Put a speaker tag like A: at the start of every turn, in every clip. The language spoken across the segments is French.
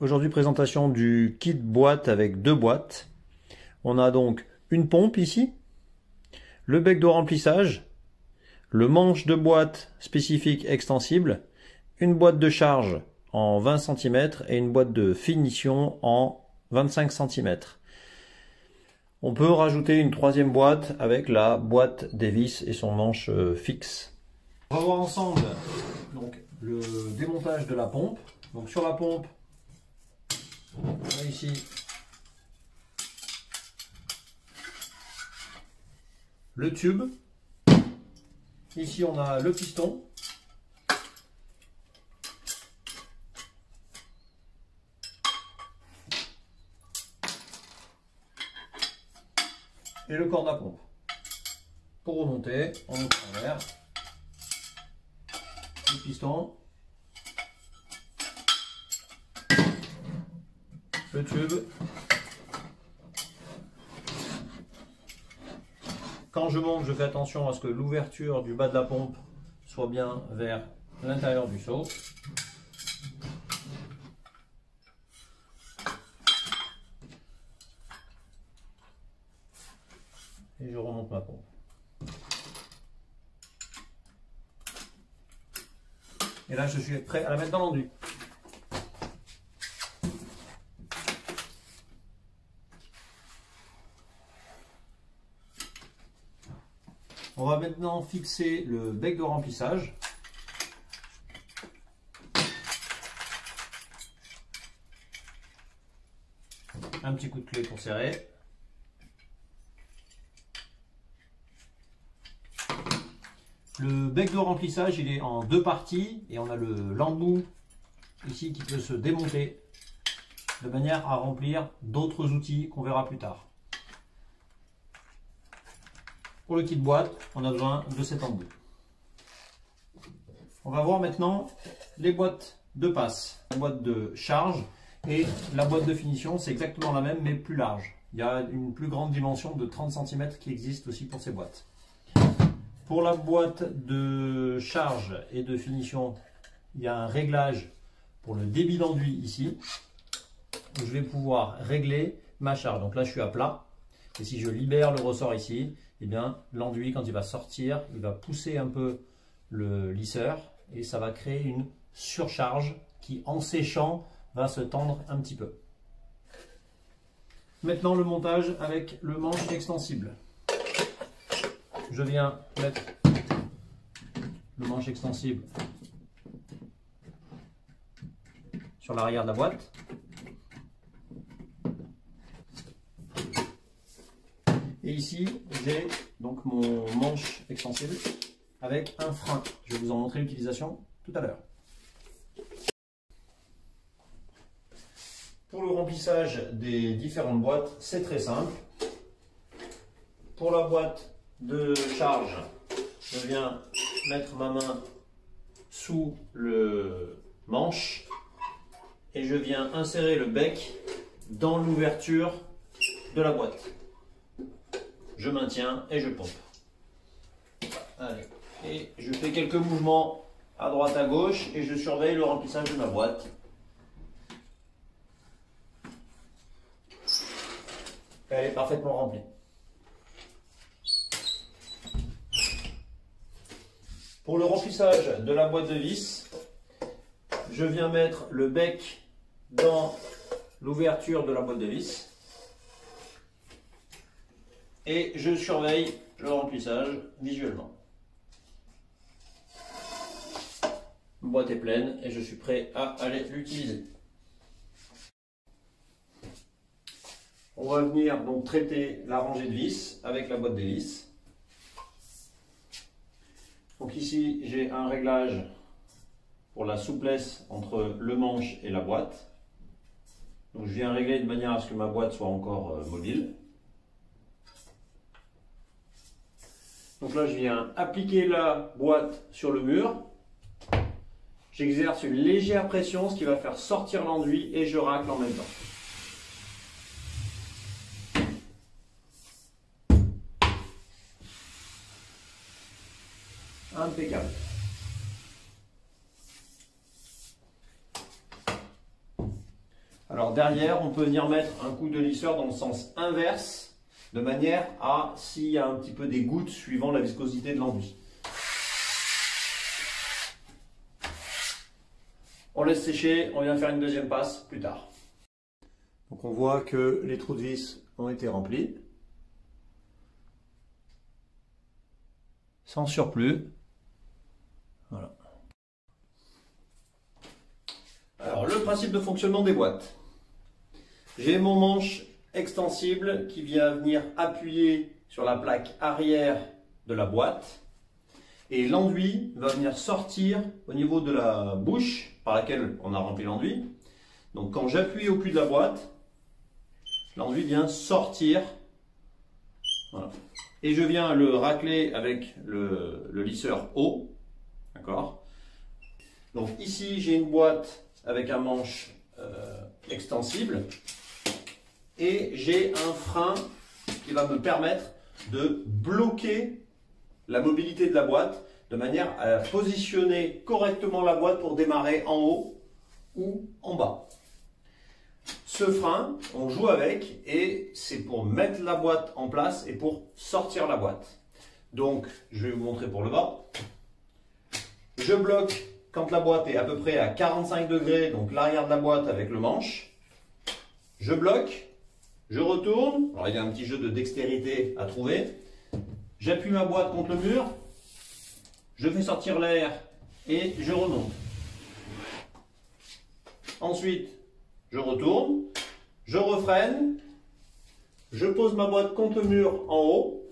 A: Aujourd'hui, présentation du kit boîte avec deux boîtes. On a donc une pompe ici, le bec de remplissage, le manche de boîte spécifique extensible, une boîte de charge en 20 cm et une boîte de finition en 25 cm. On peut rajouter une troisième boîte avec la boîte Davis et son manche fixe. On va voir ensemble donc, le démontage de la pompe. Donc sur la pompe, on a ici le tube. Ici on a le piston. Et le corps de la pompe. Pour remonter, on monte en l'air. Le piston. Le tube. Quand je monte, je fais attention à ce que l'ouverture du bas de la pompe soit bien vers l'intérieur du seau. Et je remonte ma pompe. Et là, je suis prêt à la mettre dans l'enduit. On va maintenant fixer le bec de remplissage. Un petit coup de clé pour serrer. Le bec de remplissage, il est en deux parties et on a l'embout ici qui peut se démonter de manière à remplir d'autres outils qu'on verra plus tard. Pour le kit boîte, on a besoin de cet embout. On va voir maintenant les boîtes de passe, la boîte de charge et la boîte de finition, c'est exactement la même mais plus large. Il y a une plus grande dimension de 30 cm qui existe aussi pour ces boîtes. Pour la boîte de charge et de finition, il y a un réglage pour le débit d'enduit ici, où je vais pouvoir régler ma charge. Donc là, je suis à plat. Et si je libère le ressort ici, eh bien l'enduit, quand il va sortir, il va pousser un peu le lisseur et ça va créer une surcharge qui, en séchant, va se tendre un petit peu. Maintenant, le montage avec le manche extensible. Je viens mettre le manche extensible sur l'arrière de la boîte. Et ici, j'ai donc mon manche extensible avec un frein. Je vais vous en montrer l'utilisation tout à l'heure. Pour le remplissage des différentes boîtes, c'est très simple. Pour la boîte de charge, je viens mettre ma main sous le manche et je viens insérer le bec dans l'ouverture de la boîte. Je maintiens et je pompe. Allez. Et je fais quelques mouvements à droite à gauche et je surveille le remplissage de ma boîte. Elle est parfaitement remplie. Pour le remplissage de la boîte de vis, je viens mettre le bec dans l'ouverture de la boîte de vis et je surveille le remplissage visuellement. Ma boîte est pleine et je suis prêt à aller l'utiliser. On va venir donc traiter la rangée de vis avec la boîte de vis. Donc ici, j'ai un réglage pour la souplesse entre le manche et la boîte. Donc je viens régler de manière à ce que ma boîte soit encore mobile. Donc là, je viens appliquer la boîte sur le mur. J'exerce une légère pression, ce qui va faire sortir l'enduit et je racle en même temps. Impeccable. Alors derrière, on peut venir mettre un coup de lisseur dans le sens inverse, de manière à s'il y a un petit peu des gouttes suivant la viscosité de l'enduit. On laisse sécher, on vient faire une deuxième passe plus tard. Donc on voit que les trous de vis ont été remplis. Sans surplus. Voilà. Alors le principe de fonctionnement des boîtes. J'ai mon manche extensible qui vient venir appuyer sur la plaque arrière de la boîte. Et l'enduit va venir sortir au niveau de la bouche par laquelle on a rempli l'enduit. Donc quand j'appuie au cul de la boîte, l'enduit vient sortir. Voilà. Et je viens le racler avec le lisseur haut. D'accord. Donc ici j'ai une boîte avec un manche extensible. Et j'ai un frein qui va me permettre de bloquer la mobilité de la boîte de manière à positionner correctement la boîte pour démarrer en haut ou en bas. Ce frein, on joue avec et c'est pour mettre la boîte en place et pour sortir la boîte. Donc, je vais vous montrer pour le bas. Je bloque quand la boîte est à peu près à 45 degrés, donc l'arrière de la boîte avec le manche. Je bloque, je retourne. Alors, il y a un petit jeu de dextérité à trouver. J'appuie ma boîte contre le mur, je fais sortir l'air et je remonte. Ensuite, je retourne, je refreine, je pose ma boîte contre le mur en haut,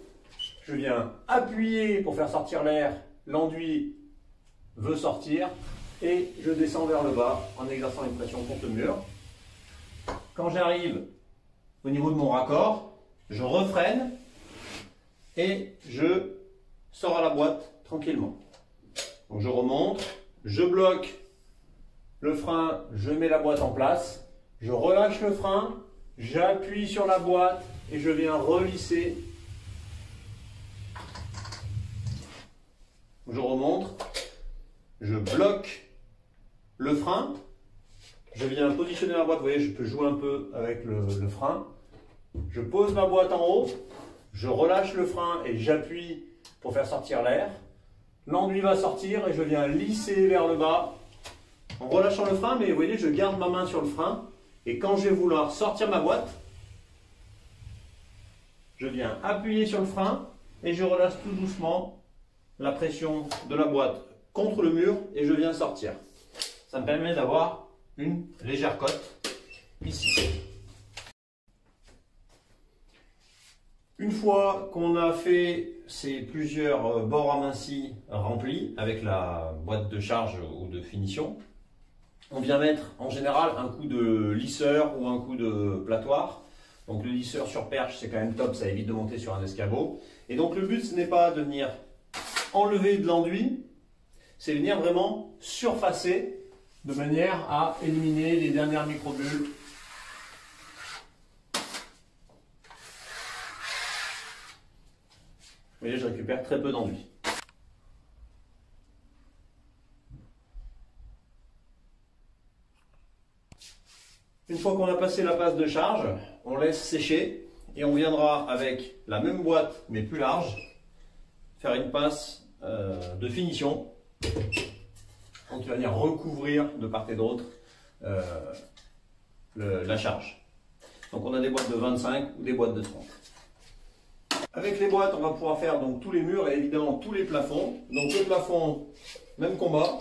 A: je viens appuyer pour faire sortir l'air, l'enduit veut sortir et je descends vers le bas en exerçant une pression contre le mur. Quand j'arrive au niveau de mon raccord, je refreine et je sors à la boîte tranquillement. Donc je remonte, je bloque le frein, je mets la boîte en place, je relâche le frein, j'appuie sur la boîte et je viens relisser. Je remonte, je bloque le frein, je viens positionner la boîte, vous voyez je peux jouer un peu avec le frein, je pose ma boîte en haut, je relâche le frein et j'appuie pour faire sortir l'air. L'enduit va sortir et je viens lisser vers le bas en relâchant le frein, mais vous voyez, je garde ma main sur le frein. Et quand je vais vouloir sortir ma boîte, je viens appuyer sur le frein et je relâche tout doucement la pression de la boîte contre le mur et je viens sortir. Ça me permet d'avoir une légère cote ici. Une fois qu'on a fait ces plusieurs bords amincis remplis avec la boîte de charge ou de finition, on vient mettre en général un coup de lisseur ou un coup de platoir. Donc le lisseur sur perche, c'est quand même top, ça évite de monter sur un escabeau. Et donc le but, ce n'est pas de venir enlever de l'enduit, c'est venir vraiment surfacer de manière à éliminer les dernières microbules. Vous voyez, je récupère très peu d'enduit. Une fois qu'on a passé la passe de charge, on laisse sécher et on viendra avec la même boîte mais plus large faire une passe de finition. Donc il va venir recouvrir de part et d'autre la charge. Donc on a des boîtes de 25 ou des boîtes de 30. Avec les boîtes, on va pouvoir faire donc tous les murs et évidemment tous les plafonds. Donc le plafond, même combat.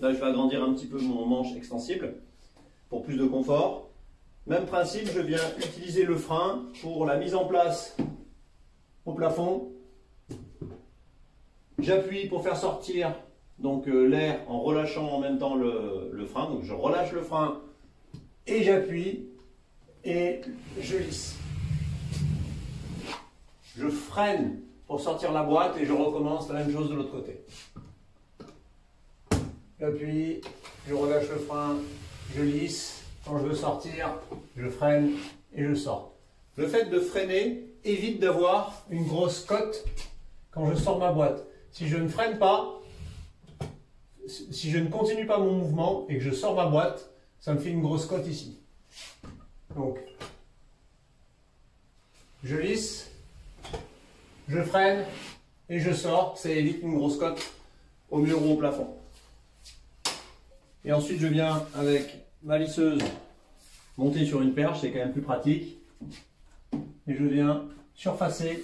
A: Là, je vais agrandir un petit peu mon manche extensible pour plus de confort. Même principe, je viens utiliser le frein pour la mise en place au plafond. J'appuie pour faire sortir donc l'air en relâchant en même temps le frein. Donc je relâche le frein et j'appuie et je lisse. Je freine pour sortir la boîte et je recommence la même chose de l'autre côté. J'appuie, je relâche le frein, je lisse. Quand je veux sortir, je freine et je sors. Le fait de freiner évite d'avoir une grosse cote quand je sors ma boîte. Si je ne freine pas, si je ne continue pas mon mouvement et que je sors ma boîte, ça me fait une grosse cote ici. Donc, je lisse, je freine et je sors. Ça évite une grosse cote au mur ou au plafond. Et ensuite, je viens avec ma lisseuse monter sur une perche, c'est quand même plus pratique. Et je viens surfacer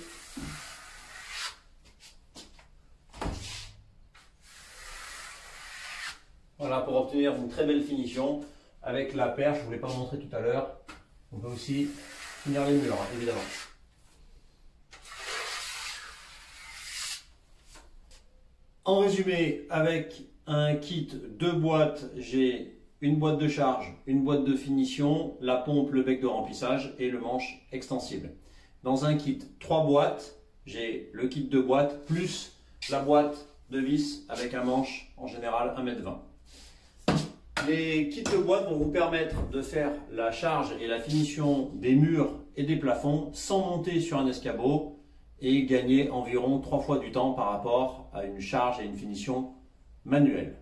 A: voilà, pour obtenir une très belle finition avec la perche. Je ne vous l'ai pas montré tout à l'heure. On peut aussi finir les murs, évidemment. En résumé, avec un kit 2 boîtes, j'ai une boîte de charge, une boîte de finition, la pompe, le bec de remplissage et le manche extensible. Dans un kit 3 boîtes, j'ai le kit de boîte plus la boîte de vis avec un manche en général 1,20 m. Les kits de boîte vont vous permettre de faire la charge et la finition des murs et des plafonds sans monter sur un escabeau et gagner environ 3 fois du temps par rapport à une charge et une finition manuelle.